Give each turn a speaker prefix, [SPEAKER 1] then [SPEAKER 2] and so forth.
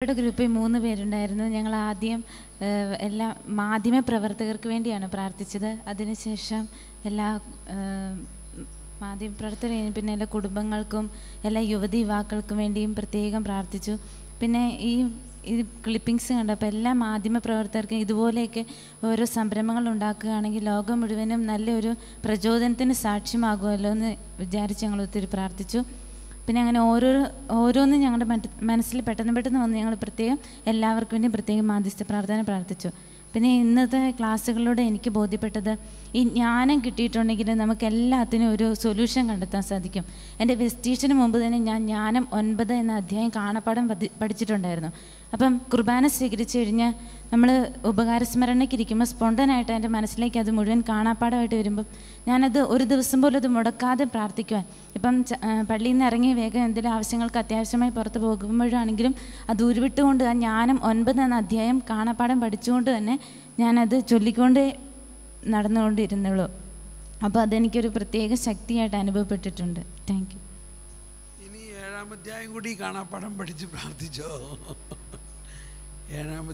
[SPEAKER 1] ഞങ്ങളുടെ ഗ്രൂപ്പിൽ 3 പേരുണ്ടായിരുന്നു. ഞങ്ങൾ ആദ്യം എല്ലാ മാധ്യമ പ്രവർത്തകർക്ക് വേണ്ടിയാണ് പ്രാർത്ഥിച്ചത്. അതിനുശേഷം എല്ലാ മാധ്യമപ്രവർത്തകരും, പിന്നെ എല്ലാ കുടുംബങ്ങൾക്കും എല്ലാ യുവതി യുവാക്കൾക്കും വേണ്ടിയും പ്രത്യേകം പ്രാർത്ഥിച്ചു. പിന്നെ ഈ ക്ലിപ്പിങ്സ് കണ്ടപ്പോൾ എല്ലാ മാധ്യമ പ്രവർത്തകർക്കും ഇതുപോലെയൊക്കെ ഓരോ സംരംഭങ്ങൾ ഉണ്ടാക്കുകയാണെങ്കിൽ ലോകം മുഴുവനും നല്ലൊരു പ്രചോദനത്തിന് സാക്ഷ്യമാകുമല്ലോ എന്ന് വിചാരിച്ച് ഞങ്ങൾ ഒത്തിരി പ്രാർത്ഥിച്ചു. പിന്നെ അങ്ങനെ ഓരോന്നും ഞങ്ങളുടെ മനസ്സിൽ പെട്ടെന്ന് വന്ന് ഞങ്ങൾ എല്ലാവർക്കും വേണ്ടി പ്രത്യേകം മാധ്യസ്ഥ പ്രാർത്ഥന പ്രാർത്ഥിച്ചു. പിന്നെ ഇന്നത്തെ ക്ലാസ്സുകളിലൂടെ എനിക്ക് ബോധ്യപ്പെട്ടത്, ഈ ജ്ഞാനം കിട്ടിയിട്ടുണ്ടെങ്കിൽ നമുക്ക് എല്ലാത്തിനും ഒരു സൊല്യൂഷൻ കണ്ടെത്താൻ സാധിക്കും. എൻ്റെ വെസ്റ്റീഷന് മുമ്പ് തന്നെ ഞാൻ ജ്ഞാനം 9 എന്ന അധ്യായം കാണപ്പാഠം പഠിച്ചിട്ടുണ്ടായിരുന്നു. അപ്പം കുർബാന സ്വീകരിച്ച് കഴിഞ്ഞ് നമ്മൾ ഉപകാരസ്മരണയ്ക്കിരിക്കുമ്പോൾ സ്പോണ്ടനായിട്ട് എൻ്റെ മനസ്സിലേക്ക് അത് മുഴുവൻ കാണാപ്പാടമായിട്ട് വരുമ്പം ഞാനത് ഒരു ദിവസം പോലും അത് മുടക്കാതെ പ്രാർത്ഥിക്കുവാൻ, ഇപ്പം പള്ളിയിൽ നിന്ന് ഇറങ്ങി വേഗം എന്തെങ്കിലും ആവശ്യങ്ങൾക്ക് അത്യാവശ്യമായി പുറത്ത് പോകുമ്പോഴാണെങ്കിലും അത് ഉരുവിട്ടുകൊണ്ട് ആ ജ്ഞാനം 9 എന്ന അധ്യായം കാണാപ്പാഠം പഠിച്ചുകൊണ്ട് തന്നെ ഞാനത് ചൊല്ലിക്കൊണ്ട് നടന്നുകൊണ്ടിരുന്നുള്ളൂ. അപ്പോൾ അതെനിക്കൊരു പ്രത്യേക ശക്തിയായിട്ട് അനുഭവപ്പെട്ടിട്ടുണ്ട്. Thank you.
[SPEAKER 2] ഇനി 7-ാം അധ്യായം കൂടി കാണാപ്പാഠം പഠിച്ച് പ്രാർത്ഥിച്ചോ? 7-ാം